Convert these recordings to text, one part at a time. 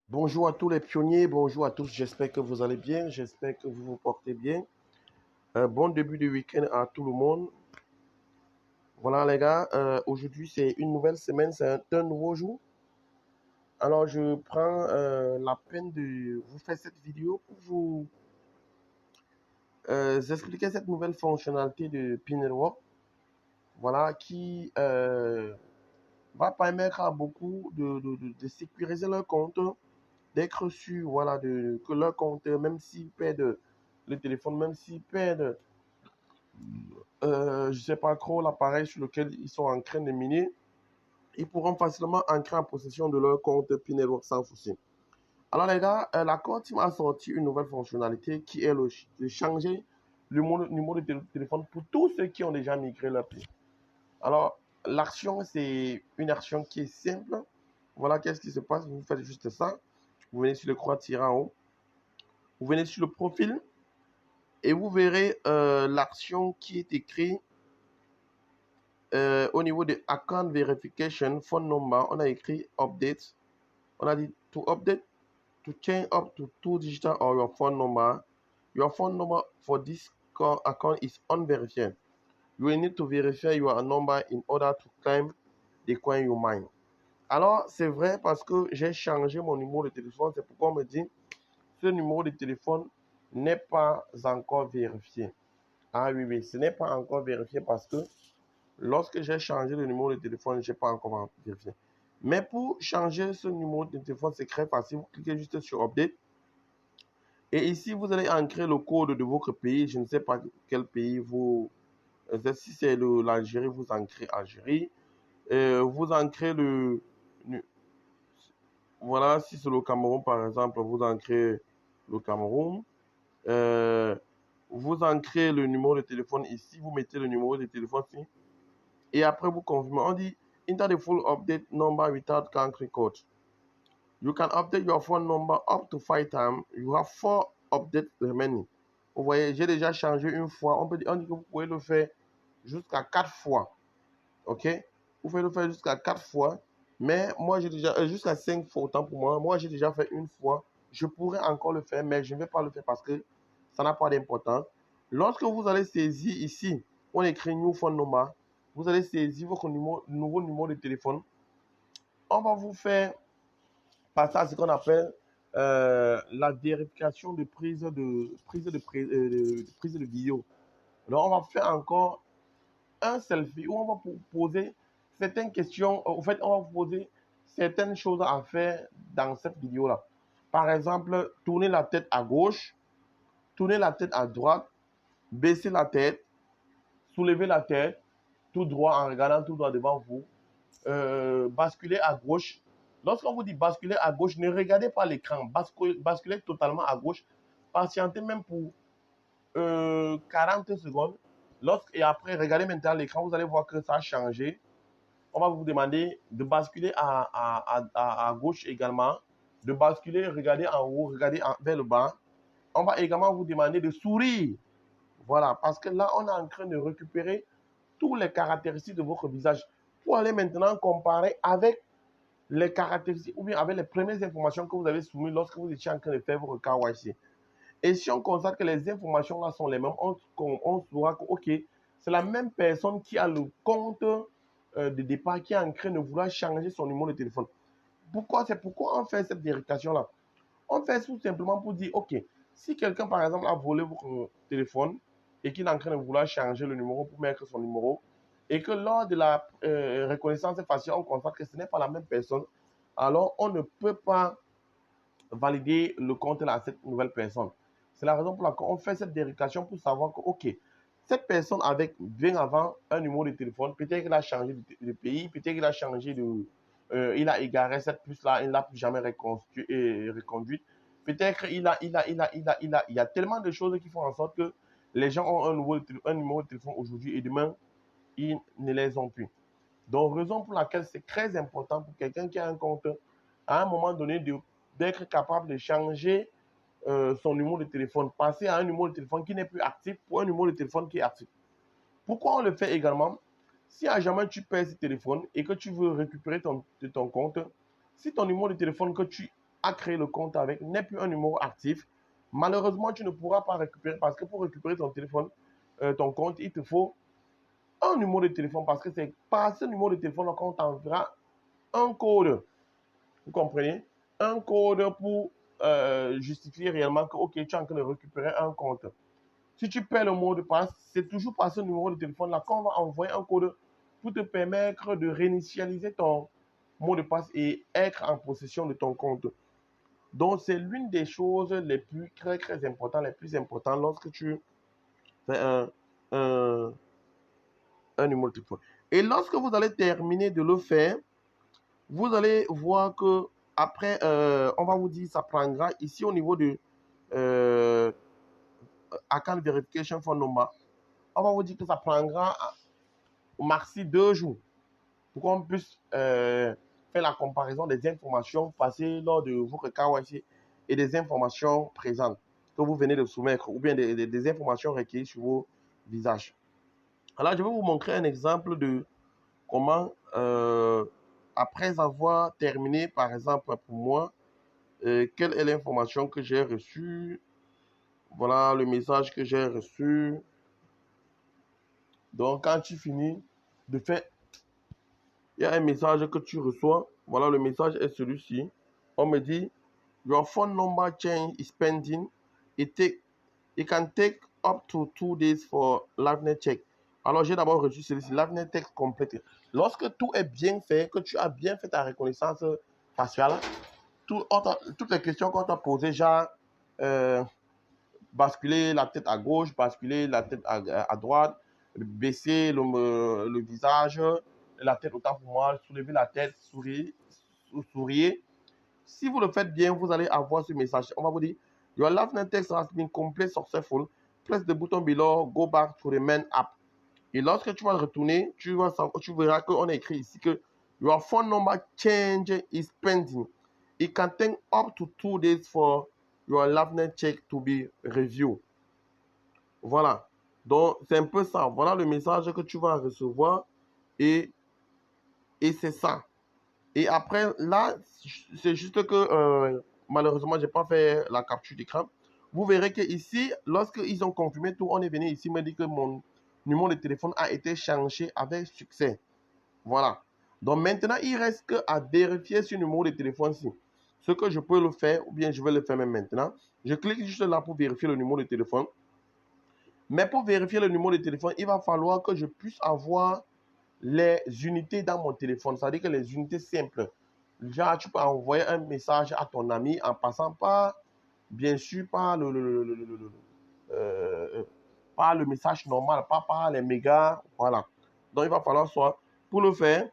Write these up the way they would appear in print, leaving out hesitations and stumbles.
Bonjour à tous les pionniers, bonjour à tous, j'espère que vous allez bien, j'espère que vous vous portez bien. Un bon début de week-end à tout le monde. Voilà les gars, aujourd'hui c'est une nouvelle semaine, c'est un nouveau jour. Alors je prends la peine de vous faire cette vidéo pour vous expliquer cette nouvelle fonctionnalité de Pinelwalk. Voilà, qui va permettre à beaucoup de sécuriser leur compte, d'être sûr, voilà, que leur compte, même s'ils perdent le téléphone, même s'ils perdent, je sais pas trop, l'appareil sur lequel ils sont en train de miner, ils pourront facilement entrer en possession de leur compte Pinelwalk sans souci. Alors les gars, la Core Team a sorti une nouvelle fonctionnalité qui est de changer le numéro de téléphone pour tous ceux qui ont déjà migré leur PIN. Alors, l'action, c'est une action qui est simple. Voilà, qu'est-ce qui se passe? Vous faites juste ça. Vous venez sur le croix tirant en haut. Vous venez sur le profil et vous verrez l'action qui est écrite au niveau de Account Verification Phone Number. On a écrit Update. On a dit to update, to change up to 2 digital or your phone number. Your phone number for this account is unverified. You will need to verify your number in order to claim the coin you mine. Alors, c'est vrai parce que j'ai changé mon numéro de téléphone. C'est pourquoi on me dit ce numéro de téléphone n'est pas encore vérifié. Ah oui, oui, ce n'est pas encore vérifié parce que lorsque j'ai changé le numéro de téléphone, je n'ai pas encore vérifié. Mais pour changer ce numéro de téléphone, c'est très facile. Vous cliquez juste sur Update. Et ici, vous allez ancrer le code de votre pays. Je ne sais pas quel pays vous... Si c'est l'Algérie, vous ancrez Algérie. Vous ancrez voilà, si c'est le Cameroun, par exemple, vous ancrez le Cameroun. Euh, vous ancrez le numéro de téléphone ici. Vous mettez le numéro de téléphone ici. Et après, vous confirmez. On dit, enter the full update number without country code. You can update your phone number up to 5 times. You have 4 updates remaining. Vous voyez, j'ai déjà changé une fois. On dit que vous pouvez le faire jusqu'à 4 fois. OK? Vous pouvez le faire jusqu'à 4 fois. Mais moi, j'ai déjà, jusqu'à 5 fois autant pour moi. Moi, j'ai déjà fait une fois. Je pourrais encore le faire, mais je ne vais pas le faire parce que ça n'a pas d'importance. Lorsque vous allez saisir ici, on écrit New Phone Number. Vous allez saisir votre nouveau numéro de téléphone. On va vous faire passer à ce qu'on appelle la vérification de prise de vidéo. Donc, on va faire encore un selfie où on va poser certaines questions. En fait, on va vous poser certaines choses à faire dans cette vidéo-là. Par exemple, tourner la tête à gauche, tourner la tête à droite, baisser la tête, soulever la tête, tout droit en regardant tout droit devant vous, basculer à gauche. Lorsqu'on vous dit basculer à gauche, ne regardez pas l'écran, basculez totalement à gauche, patientez même pour 40 secondes. Et après, regardez maintenant l'écran, vous allez voir que ça a changé. On va vous demander de basculer à gauche également, de basculer, regarder en haut, regarder vers le bas. On va également vous demander de sourire. Voilà, parce que là, on est en train de récupérer toutes les caractéristiques de votre visage pour aller maintenant comparer avec les caractéristiques ou bien avec les premières informations que vous avez soumises lorsque vous étiez en train de faire votre KYC. Et si on constate que les informations là sont les mêmes, on saura que ok, c'est la même personne qui a le compte de départ qui est en train de vouloir changer son numéro de téléphone. C'est pourquoi on fait cette vérification là. On fait tout simplement pour dire ok, si quelqu'un par exemple a volé votre téléphone et qu'il est en train de vouloir changer le numéro pour mettre son numéro et que lors de la reconnaissance faciale on constate que ce n'est pas la même personne, alors on ne peut pas valider le compte à cette nouvelle personne. C'est la raison pour laquelle on fait cette vérification pour savoir que, ok, cette personne avec bien avant un numéro de téléphone, peut-être qu'il a changé de pays, peut-être qu'il a changé il a égaré cette puce-là, il ne l'a plus jamais reconduite. Peut-être qu'il il y a tellement de choses qui font en sorte que les gens ont un numéro de téléphone aujourd'hui et demain, ils ne les ont plus. Donc, raison pour laquelle c'est très important pour quelqu'un qui a un compte, à un moment donné, d'être capable de changer son numéro de téléphone, passer à un numéro de téléphone qui n'est plus actif pour un numéro de téléphone qui est actif. Pourquoi on le fait également? Si à jamais tu perds ce téléphone et que tu veux récupérer ton compte, si ton numéro de téléphone que tu a créé le compte avec n'est plus un numéro actif, malheureusement, tu ne pourras pas récupérer parce que pour récupérer ton téléphone, ton compte, il te faut un numéro de téléphone parce que c'est par ce numéro de téléphone qu'on t'enverra un code. Vous comprenez? Un code pour justifier réellement que, ok, tu es en train de récupérer un compte. Si tu perds le mot de passe, c'est toujours par ce numéro de téléphone-là qu'on va envoyer un code pour te permettre de réinitialiser ton mot de passe et être en possession de ton compte. Donc, c'est l'une des choses les plus très importantes, les plus importantes lorsque tu fais un, un numéro de téléphone. Et lorsque vous allez terminer de le faire, vous allez voir que après, on va vous dire, ça prendra ici au niveau de account verification phone number, on va vous dire que ça prendra au maxi 2 jours pour qu'on puisse faire la comparaison des informations passées lors de votre KYC et des informations présentes que vous venez de soumettre ou bien des informations requises sur vos visages. Alors, je vais vous montrer un exemple de comment, après avoir terminé, par exemple, pour moi, quelle est l'information que j'ai reçue. Voilà le message que j'ai reçu. Donc, quand tu finis de faire, il y a un message que tu reçois. Voilà, le message est celui-ci. On me dit, your phone number change is pending. It can take up to 2 days for liveness check. Alors, j'ai d'abord reçu celui-ci, liveness check complète. Lorsque tout est bien fait, que tu as bien fait ta reconnaissance faciale, toutes les questions qu'on t'a posées, genre basculer la tête à gauche, basculer la tête à droite, baisser le visage, la tête autant pour moi, soulever la tête, sourire. Si vous le faites bien, vous allez avoir ce message. On va vous dire, your liveness text has been complete successful. Press the button below, go back to the main app. Et lorsque tu vas retourner, tu verras qu'on a écrit ici que your phone number change is pending. It can take up to 2 days for your liveness check to be reviewed. Voilà. Donc, c'est un peu ça. Voilà le message que tu vas recevoir. Et c'est ça. Et après, là, c'est juste que malheureusement, je n'ai pas fait la capture d'écran. Vous verrez que ici, lorsqu'ils ont confirmé tout, on est venu ici me dire que mon numéro de téléphone a été changé avec succès. Voilà. Donc maintenant, il reste qu'à vérifier ce numéro de téléphone-ci. Ce que je peux le faire, ou bien je vais le faire même maintenant. Je clique juste là pour vérifier le numéro de téléphone. Mais pour vérifier le numéro de téléphone, il va falloir que je puisse avoir les unités dans mon téléphone. C'est-à-dire que les unités simples. Genre, tu peux envoyer un message à ton ami en passant par, bien sûr, par par le message normal, pas par les mégas. Voilà. Donc, il va falloir soit, pour le faire,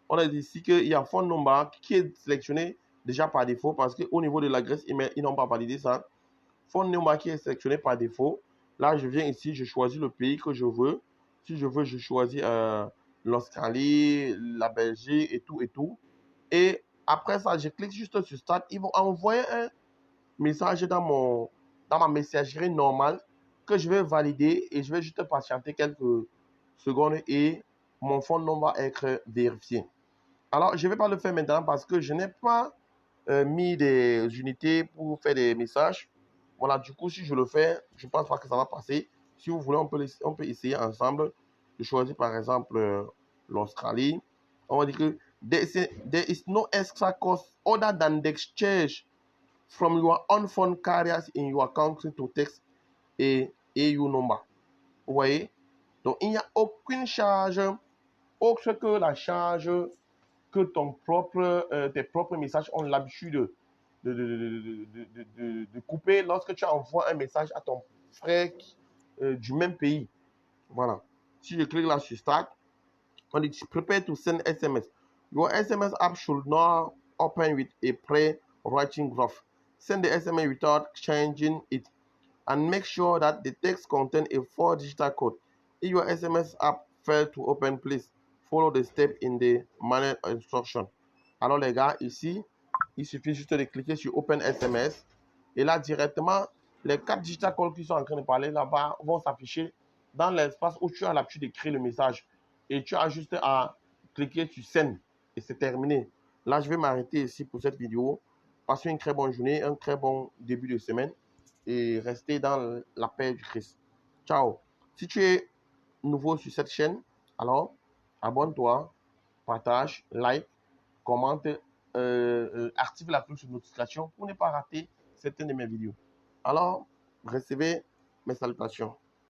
on a dit ici qu'il y a phone number qui est sélectionné déjà par défaut parce qu'au niveau de l'adresse email, ils n'ont pas validé ça. Phone number qui est sélectionné par défaut. Là, je viens ici, je choisis le pays que je veux. Si je veux, je choisis l'Australie, la Belgique et tout et tout. Et après ça, je clique juste sur Start. Ils vont envoyer un message dans ma messagerie normale que je vais valider et je vais juste patienter quelques secondes et mon phone number va être vérifié. Alors, je ne vais pas le faire maintenant parce que je n'ai pas mis des unités pour faire des messages. Voilà, du coup, si je le fais, je ne pense pas que ça va passer. Si vous voulez, on peut essayer ensemble. Je choisis par exemple l'Australie. On va dire que there is no extra cost other than the exchange from your own phone carriers in your country to text et EU number. Vous voyez? Donc, il n'y a aucune charge autre que la charge que tes propres messages ont l'habitude de couper lorsque tu envoies un message à ton frère du même pays. Voilà. Si je clique là sur Start, on dit Prepare to send SMS. Your SMS app should now open with a pre-writing graph. Send the SMS without changing it and make sure that the text contains a 4-digital code. If your SMS app fails to open, please follow the step in the manual instruction. Alors les gars, ici, il suffit juste de cliquer sur Open SMS et là directement, les 4 digital codes qui sont en train de parler là-bas vont s'afficher dans l'espace où tu as l'habitude d'écrire le message et tu as juste à cliquer sur Send et c'est terminé. Là, je vais m'arrêter ici pour cette vidéo. Passez une très bonne journée, un très bon début de semaine et restez dans la paix du Christ. Ciao. Si tu es nouveau sur cette chaîne, alors abonne-toi, partage, like, commente, active la cloche de notification pour ne pas rater certaines de mes vidéos. Alors, recevez mes salutations.